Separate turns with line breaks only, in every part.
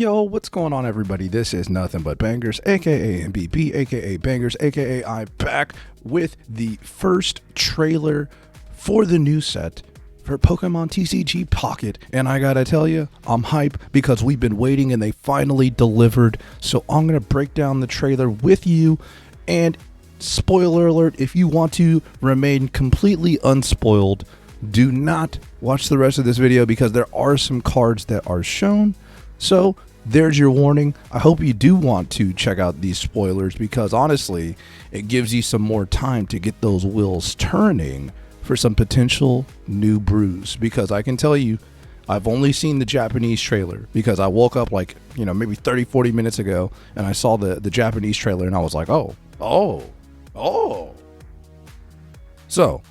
Yo, what's going on, everybody? This is Nothing But Bangers, aka MBB, aka Bangers, aka I'm back with the first trailer for the new set for Pokemon TCG Pocket. And I gotta tell you, I'm hype because we've been waiting and they finally delivered. So I'm gonna break down the trailer with you. And spoiler alert, if you want to remain completely unspoiled, do not watch the rest of this video because there are some cards that are shown. So there's your warning. I hope you do want to check out these spoilers because honestly, it gives you some more time to get those wheels turning for some potential new brews. Because I can tell you, I've only seen the Japanese trailer because I woke up like, maybe 30-40 minutes ago and I saw the Japanese trailer and I was like, oh. So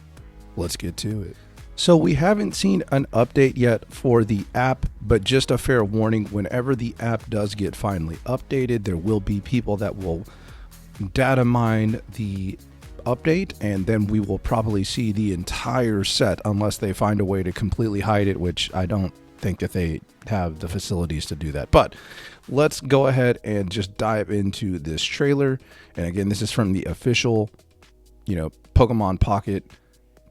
let's get to it. So we haven't seen an update yet for the app, but just a fair warning, whenever the app does get finally updated, there will be people that will data mine the update, and then we will probably see the entire set unless they find a way to completely hide it, which I don't think that they have the facilities to do that. But let's go ahead and just dive into this trailer. And again, this is from the official, Pokemon Pocket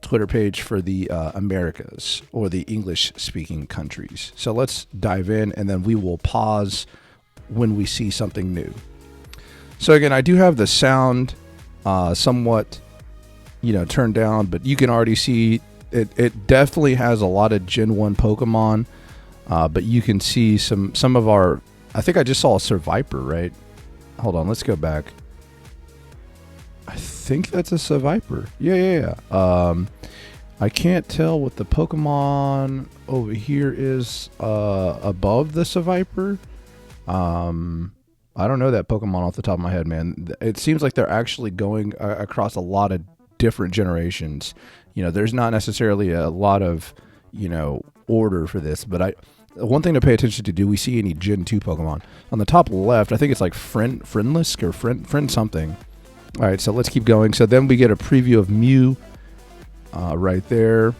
Twitter page for the Americas, or the English speaking countries. So let's dive in and then we will pause when we see something new. So again, I do have the sound somewhat turned down, but you can already see it definitely has a lot of Gen 1 Pokemon, but you can see some of our, I think I just saw a Serebii, right? Hold on, let's go back. I think that's a Serebii. Yeah. I can't tell what the Pokemon over here is above the Serebii. I don't know that Pokemon off the top of my head, man. It seems like they're actually going across a lot of different generations. There's not necessarily a lot of, order for this, but one thing to pay attention to, do we see any Gen 2 Pokemon? On the top left, I think it's like Friendlisk or friend something. All right, so let's keep going. So then we get a preview of Mew right there.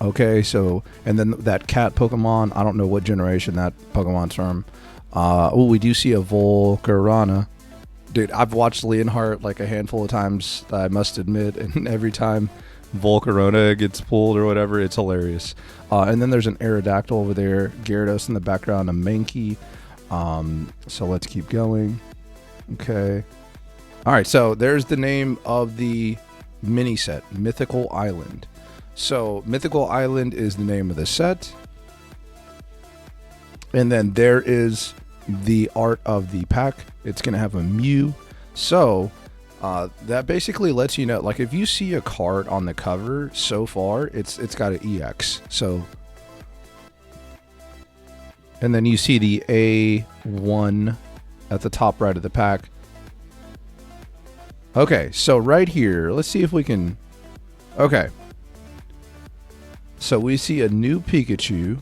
Okay, so, and then that cat Pokemon, I don't know what generation that Pokemon's from. We do see a Volcarona. Dude, I've watched Leonhardt like a handful of times, I must admit, and every time Volcarona gets pulled or whatever, it's hilarious. And then there's an Aerodactyl over there, Gyarados in the background, a Mankey. So let's keep going. Okay. All right, so there's the name of the mini set, Mythical Island. So Mythical Island is the name of the set. And then there is the art of the pack. It's going to have a Mew. So that basically lets you know, like if you see a card on the cover so far, it's got an EX. So, and then you see the A1 at the top right of the pack. Okay, so right here, let's see if we can. Okay, so we see a new Pikachu.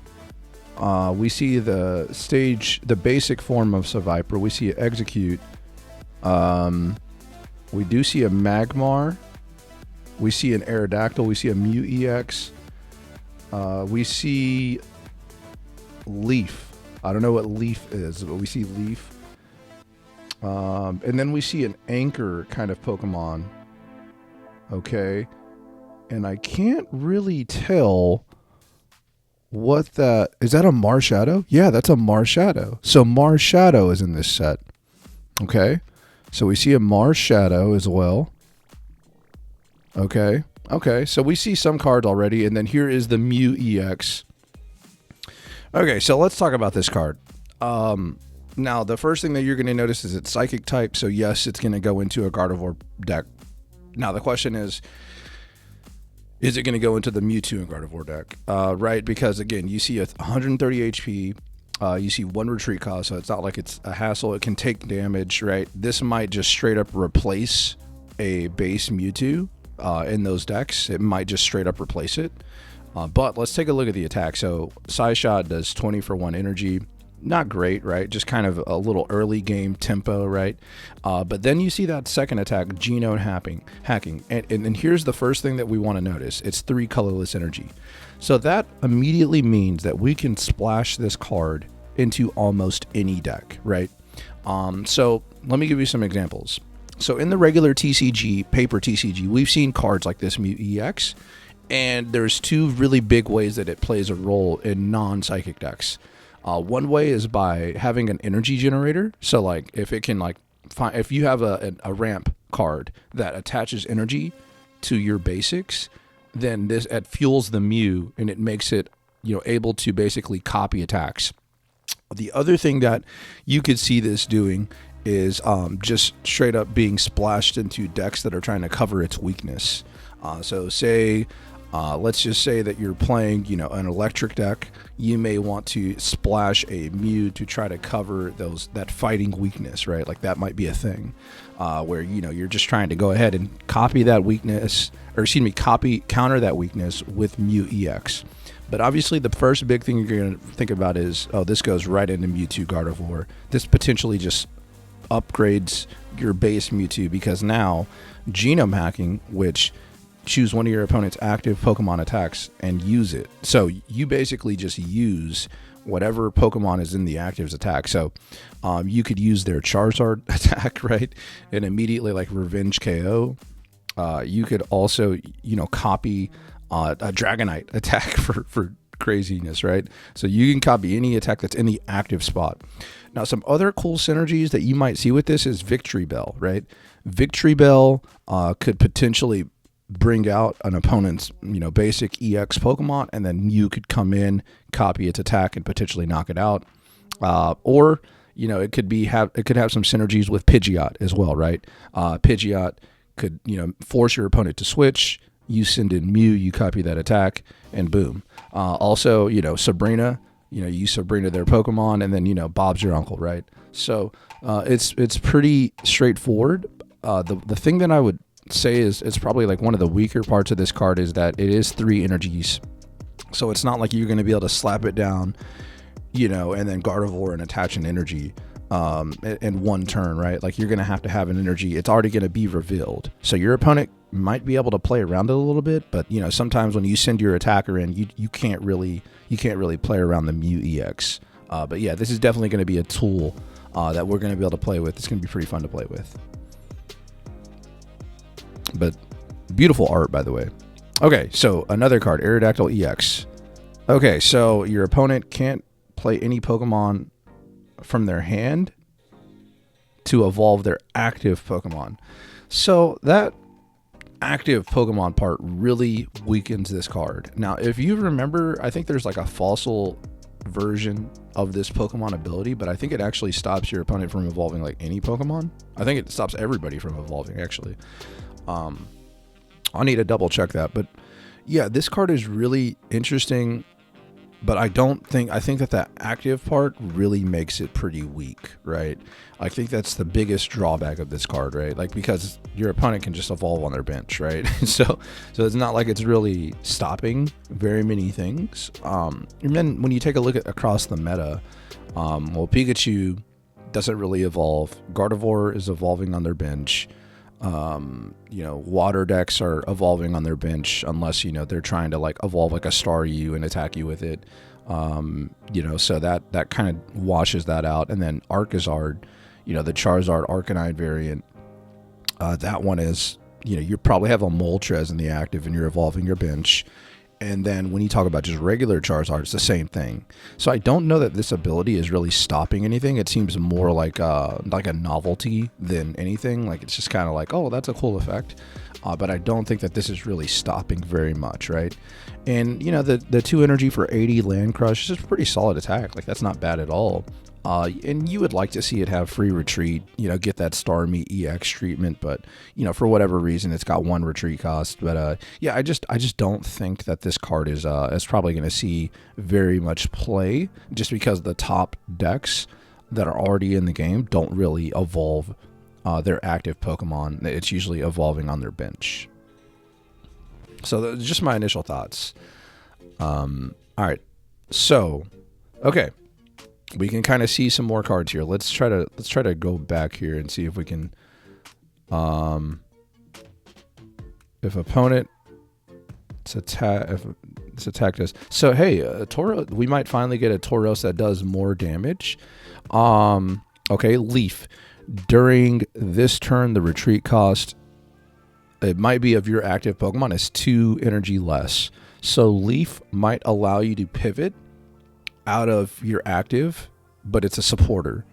We see the basic form of Serebii. We see an Execute. We do see a Magmar. We see an Aerodactyl. We see a Mew EX. We see Leaf. I don't know what Leaf is, but we see Leaf. And then we see an Anchor kind of Pokemon. Okay. And I can't really tell what that is. That a Marshadow? Yeah, that's a Marshadow. So Marshadow is in this set. Okay. So we see a Marshadow as well. Okay. So we see some cards already. And then here is the Mew EX. Okay, so let's talk about this card. Now, the first thing that you're going to notice is it's Psychic type, so yes, it's going to go into a Gardevoir deck. Now, the question is it going to go into the Mewtwo and Gardevoir deck? Right, because, again, you see 130 HP, you see 1 retreat cost, so it's not like it's a hassle. It can take damage, right? This might just straight up replace a base Mewtwo in those decks. It might just straight up replace it. But let's take a look at the attack. So, Psy Shot does 20 for 1 energy. Not great, right? Just kind of a little early game tempo, right? But then you see that second attack, Genome hacking. And here's the first thing that we want to notice. It's 3 colorless energy. So that immediately means that we can splash this card into almost any deck, right? So let me give you some examples. So in the regular TCG, paper TCG, we've seen cards like this Mew EX, and there's two really big ways that it plays a role in non-psychic decks. One way is by having an energy generator. So like if it can like if you have a ramp card that attaches energy to your basics, then it fuels the Mew and it makes it, you know, able to basically copy attacks. The other thing that you could see this doing is just straight up being splashed into decks that are trying to cover its weakness. So say, let's just say that you're playing, you know, an electric deck. You may want to splash a Mew to try to cover that fighting weakness, right? Like that might be a thing where, you know, you're just trying to go ahead and copy that weakness, or excuse me, counter that weakness with Mew EX. But obviously the first big thing you're going to think about is, oh, this goes right into Mewtwo Gardevoir. This potentially just upgrades your base Mewtwo, because now genome hacking, which choose one of your opponent's active Pokemon attacks and use it. So you basically just use whatever Pokemon is in the active's attack. So you could use their Charizard attack, right? And immediately like revenge KO. You could also, you know, copy a Dragonite attack for craziness, right? So you can copy any attack that's in the active spot. Now, some other cool synergies that you might see with this is Victory Bell, right? Victory Bell could potentially bring out an opponent's, you know, basic EX Pokemon, and then you could come in, copy its attack, and potentially knock it out. Or, you know, it could have some synergies with Pidgeot as well, right? Pidgeot could, you know, force your opponent to switch. You send in Mew, you copy that attack, and boom. Also, you know, Sabrina, you know, you Sabrina their Pokemon, and then, you know, Bob's your uncle, right? So it's pretty straightforward. The thing that I would say is it's probably like one of the weaker parts of this card is that it is 3 energies. So it's not like you're going to be able to slap it down, you know, and then Gardevoir and attach an energy in one turn, right? Like you're going to have an energy. It's already going to be revealed. So your opponent might be able to play around it a little bit, but you know, sometimes when you send your attacker in, you can't really play around the Mew EX. But yeah, this is definitely going to be a tool that we're going to be able to play with. It's going to be pretty fun to play with. But beautiful art, by the way. Okay, so another card, Aerodactyl EX. Okay, so your opponent can't play any Pokemon from their hand to evolve their active Pokemon. So that active Pokemon part really weakens this card. Now, if you remember, I think there's like a fossil version of this Pokemon ability, but I think it actually stops your opponent from evolving like any Pokemon. I think it stops everybody from evolving, actually. I'll need to double check that, but yeah, this card is really interesting, but I think that active part really makes it pretty weak, right? I think that's the biggest drawback of this card, right? Like, because your opponent can just evolve on their bench, right? so it's not like it's really stopping very many things. And then when you take a look at across the meta, well, Pikachu doesn't really evolve. Gardevoir is evolving on their bench. You know, water decks are evolving on their bench unless, you know, they're trying to like evolve like a Staryu and attack you with it. You know, so that kind of washes that out. And then Arcazard, you know, the Charizard Arcanine variant, that one is, you know, you probably have a Moltres in the active and you're evolving your bench. And then when you talk about just regular Charizard, it's the same thing. So I don't know that this ability is really stopping anything. It seems more like a novelty than anything. Like it's just kind of like, oh, that's a cool effect. But I don't think that this is really stopping very much, right? And, you know, the 2 energy for 80 Land Crush is a pretty solid attack. Like that's not bad at all. And you would like to see it have free retreat, you know, get that Starmie EX treatment, but, you know, for whatever reason, it's got 1 retreat cost. But yeah, I just don't think that this card is probably going to see very much play, just because the top decks that are already in the game don't really evolve their active Pokemon. It's usually evolving on their bench. So that's just my initial thoughts. All right, so okay. We can kind of see some more cards here. Let's try to go back here and see if we can, if opponent It's attack. If this attack does so. Hey, Tauros. We might finally get a Tauros that does more damage. Okay, Leaf. During this turn, the retreat cost, it might be of your active Pokemon, is 2 energy less. So Leaf might allow you to pivot out of your active, but it's a supporter.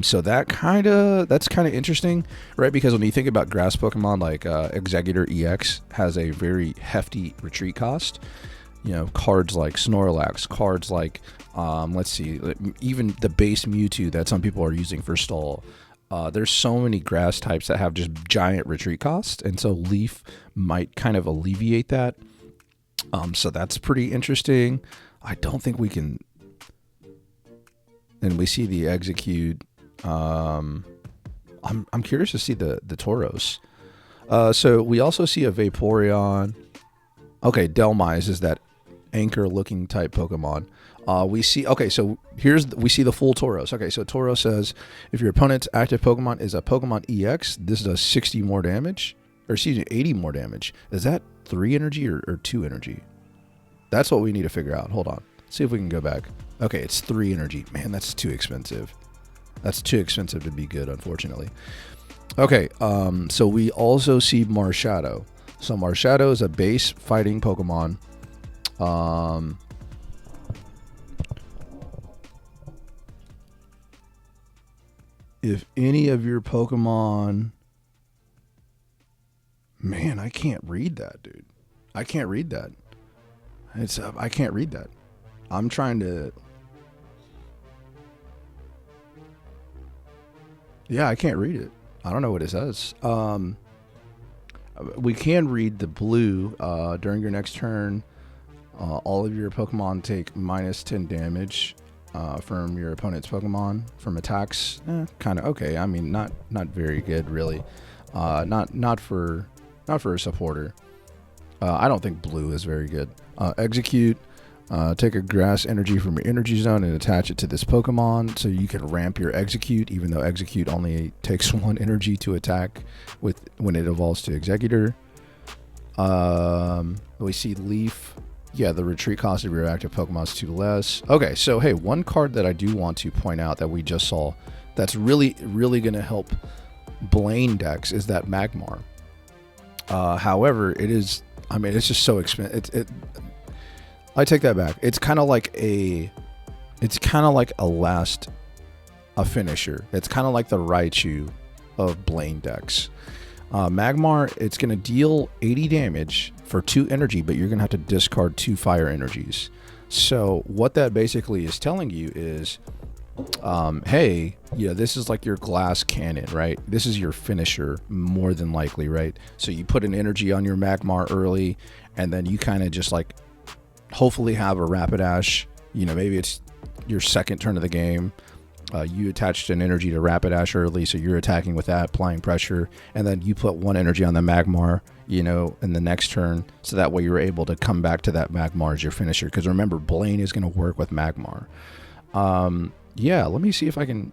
So that's kind of interesting, right? Because when you think about grass Pokemon like Executor EX has a very hefty retreat cost. You know, cards like Snorlax, cards like let's see, even the base Mewtwo that some people are using for stall. There's so many grass types that have just giant retreat costs, and so Leaf might kind of alleviate that. So that's pretty interesting. I don't think we can. And we see the Execute. I'm curious to see the Tauros. So we also see a Vaporeon. Okay, Delmise is that anchor-looking type Pokemon. We see. Okay, so we see the full Tauros. Okay, so Tauros says if your opponent's active Pokemon is a Pokemon EX, this does 60 more damage, or excuse me, 80 more damage. Is that 3 energy or 2 energy? That's what we need to figure out. Hold on. See if we can go back. Okay, it's 3 energy. Man, that's too expensive. That's too expensive to be good, unfortunately. Okay, so we also see Marshadow. So Marshadow is a base fighting Pokemon. If any of your Pokemon... Man, I can't read that, dude. I can't read that. I can't read that. I'm trying to... Yeah, I can't read it. I don't know what it says. We can read the blue. During your next turn, all of your Pokemon take -10 damage from your opponent's Pokemon from attacks. Kind of okay. I mean, not very good, really. Not for a supporter. I don't think blue is very good. Execute. Take a grass energy from your energy zone and attach it to this Pokemon so you can ramp your Execute, even though Execute only takes 1 energy to attack when it evolves to Executor. We see Leaf. Yeah, the retreat cost of your active Pokemon is 2 less. Okay, so hey, one card that I do want to point out that we just saw that's really, really going to help Blaine decks is that Magmar. However, it's just so expensive. I take that back. It's kind of like a finisher. It's kind of like the Raichu of Blaine decks. Magmar, it's going to deal 80 damage for 2 energy, but you're going to have to discard 2 fire energies. So what that basically is telling you is, hey, yeah, this is like your glass cannon, right? This is your finisher, more than likely, right? So you put an energy on your Magmar early, and then you kind of just like hopefully have a Rapidash. You know, maybe it's your second turn of the game. You attached an energy to Rapidash early, so you're attacking with that, applying pressure, and then you put 1 energy on the Magmar, you know, in the next turn, so that way you're able to come back to that Magmar as your finisher. Because remember, Blaine is going to work with Magmar. Yeah, let me see if I can...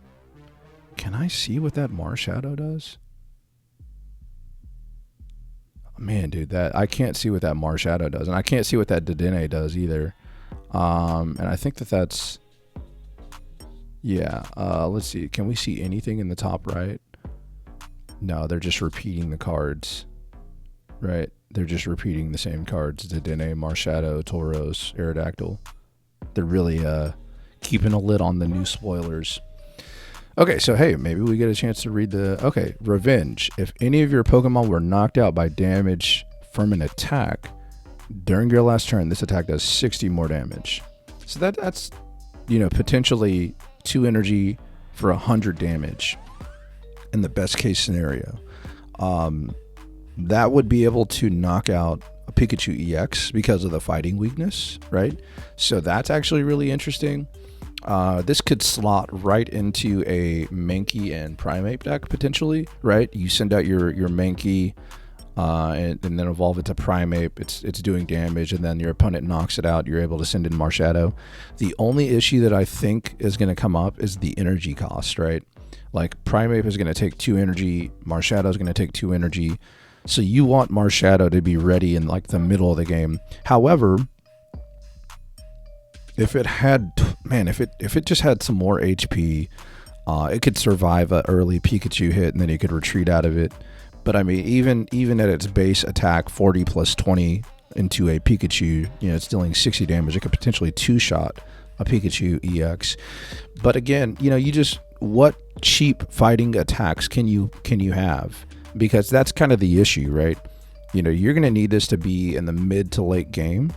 Can I see what that Marshadow does? Man, dude, I can't see what that Marshadow does, and I can't see what that Dedennne does either. And I think that's... Yeah, let's see. Can we see anything in the top right? No, they're just repeating the cards, right? They're just repeating the same cards. Dedennne, Marshadow, Tauros, Aerodactyl. They're really keeping a lid on the new spoilers. Okay, so hey, maybe we get a chance to read the... Okay, Revenge. If any of your Pokemon were knocked out by damage from an attack, during your last turn, this attack does 60 more damage. So that's, you know, potentially 2 energy for 100 damage in the best case scenario. That would be able to knock out a Pikachu EX because of the fighting weakness, right? So that's actually really interesting. This could slot right into a Mankey and Primeape deck potentially, right? You send out your Mankey and then evolve it to Primeape. It's doing damage, and then your opponent knocks it out. You're able to send in Marshadow. The only issue that I think is going to come up is the energy cost, right? Like Primeape is going to take 2 energy, Marshadow is going to take 2 energy. So you want Marshadow to be ready in like the middle of the game. However, if it had, man, if it just had some more HP, it could survive an early Pikachu hit and then it could retreat out of it. But I mean, even at its base attack, 40 plus 20 into a Pikachu, you know, it's dealing 60 damage. It could potentially two-shot a Pikachu EX. But again, you know, what cheap fighting attacks can you have? Because that's kind of the issue, right? You know, you're going to need this to be in the mid to late game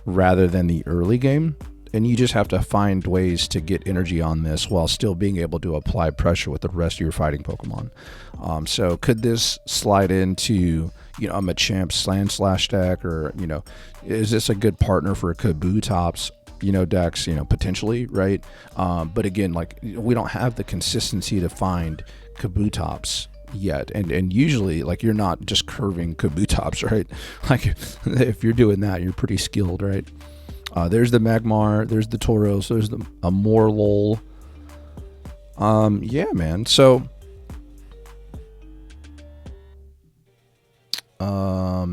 rather than the early game. And you just have to find ways to get energy on this while still being able to apply pressure with the rest of your fighting Pokemon. So could this slide into, you know, a Machamp Sandslash deck, or, you know, is this a good partner for a Kabutops, you know, decks, you know, potentially, right? But again, like, we don't have the consistency to find Kabutops yet, and usually, like, you're not just curving Kabutops, right? Like, if you're doing that, you're pretty skilled, right? There's the Magmar, there's the Tauros, there's the Morlul. Yeah, man. So,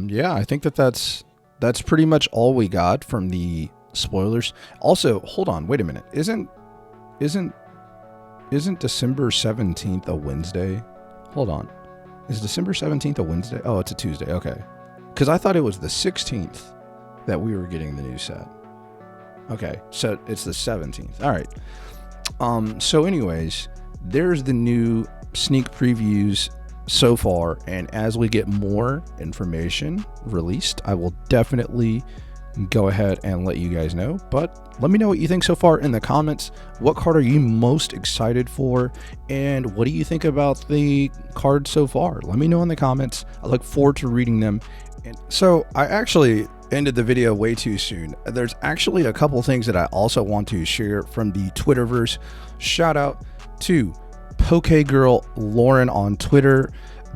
yeah, I think that's pretty much all we got from the spoilers. Also, hold on, wait a minute. Isn't December 17th a Wednesday? Hold on. Is December 17th a Wednesday? Oh, it's a Tuesday. Okay. Because I thought it was the 16th that we were getting the new set. Okay, so it's the 17th. All right. So anyways, there's the new sneak previews so far, and as we get more information released, I will definitely go ahead and let you guys know. But let me know what you think so far in the comments. What card are you most excited for, and what do you think about the card so far? Let me know in the comments. I look forward to reading them. And so I actually ended the video way too soon. There's actually a couple things that I also want to share from the Twitterverse. Shout out to Pokegirl Lauren on Twitter.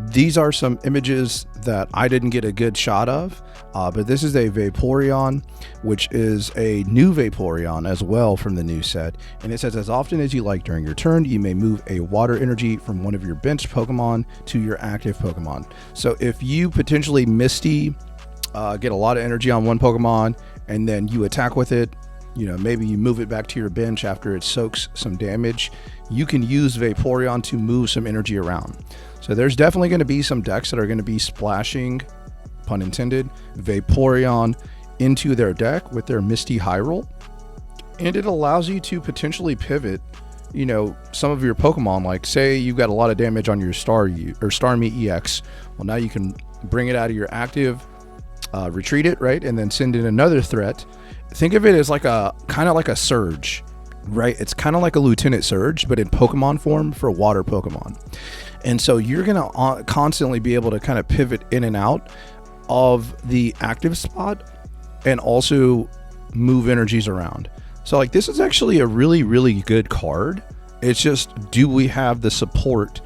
These are some images that I didn't get a good shot of, but this is a Vaporeon, which is a new Vaporeon as well from the new set. And it says, as often as you like during your turn, you may move a water energy from one of your bench Pokemon to your active Pokemon. So if you potentially MIsty, get a lot of energy on one Pokemon, and then you attack with it, you know, maybe you move it back to your bench after it soaks some damage, you can use Vaporeon to move some energy around. So there's definitely going to be some decks that are going to be splashing, pun intended, Vaporeon into their deck with their Misty Hyrule. And it allows you to potentially pivot, you know, some of your Pokemon. Like, say you've got a lot of damage on your Starmie EX. Well, now you can bring it out of your active, retreat it, right? And then send in another threat. Think of it as like a kind of like a Surge, right? It's kind of like a Lieutenant Surge, but in Pokemon form for water Pokemon. And so you're going to constantly be able to kind of pivot in and out of the active spot and also move energies around. So like, this is actually a really, really good card. It's just, do we have the support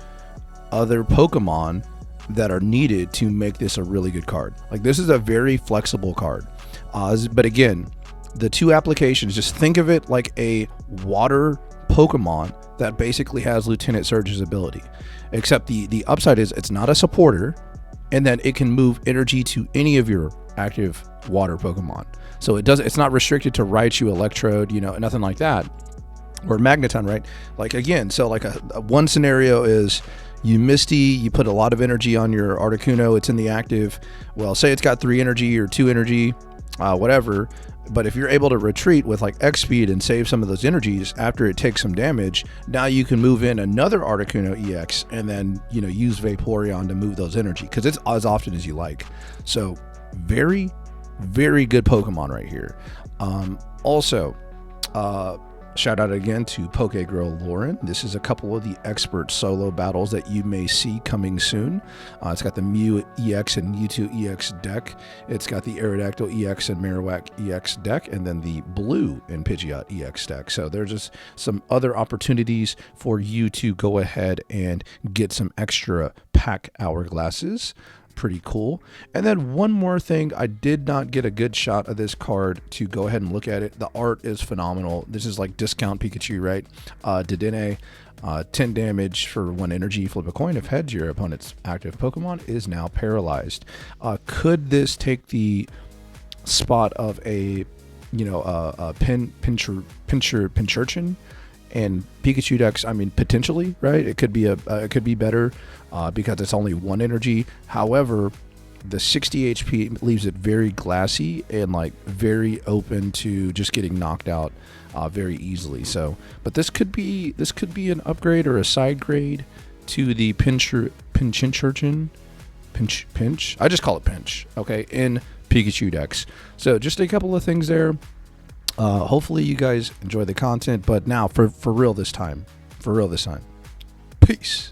other Pokemon that are needed to make this a really good card? Like, this is a very flexible card. But again, the two applications, just think of it like a water Pokemon that basically has Lieutenant Surge's ability, except the upside is it's not a supporter, and then it can move energy to any of your active water Pokemon. So it's not restricted to Raichu, Electrode, you know, nothing like that, or Magneton, right? Like, again, so like a one scenario is you Misty, you put a lot of energy on your Articuno, it's in the active. Well, say it's got 3 energy or 2 energy, whatever. But if you're able to retreat with like X speed and save some of those energies after it takes some damage, now you can move in another Articuno EX and then, you know, use Vaporeon to move those energy, because it's as often as you like. So very, very good Pokemon right here. Also, shout out again to Pokegirl Lauren. This is a couple of the expert solo battles that you may see coming soon. It's got the Mew EX and Mewtwo EX deck. It's got the Aerodactyl EX and Marowak EX deck, and then the Blue and Pidgeot EX deck. So there's just some other opportunities for you to go ahead and get some extra pack hourglasses. Pretty cool. And then one more thing, I did not get a good shot of this card to go ahead and look at it. The art is phenomenal. This is like discount Pikachu, right? Dedennne. 10 damage for 1 energy. Flip a coin. If heads, your opponent's active Pokemon is now paralyzed. Could this take the spot of a Pincurchin and Pikachu Dex? I mean, potentially, right? It could be it could be better because it's only 1 energy. However, the 60 HP leaves it very glassy and like very open to just getting knocked out very easily. So, but this could be an upgrade or a side grade to the Pincurchin. Pinch. I just call it Pinch. Okay, in Pikachu Dex. So just a couple of things there. Hopefully you guys enjoy the content, but now for real this time. Peace.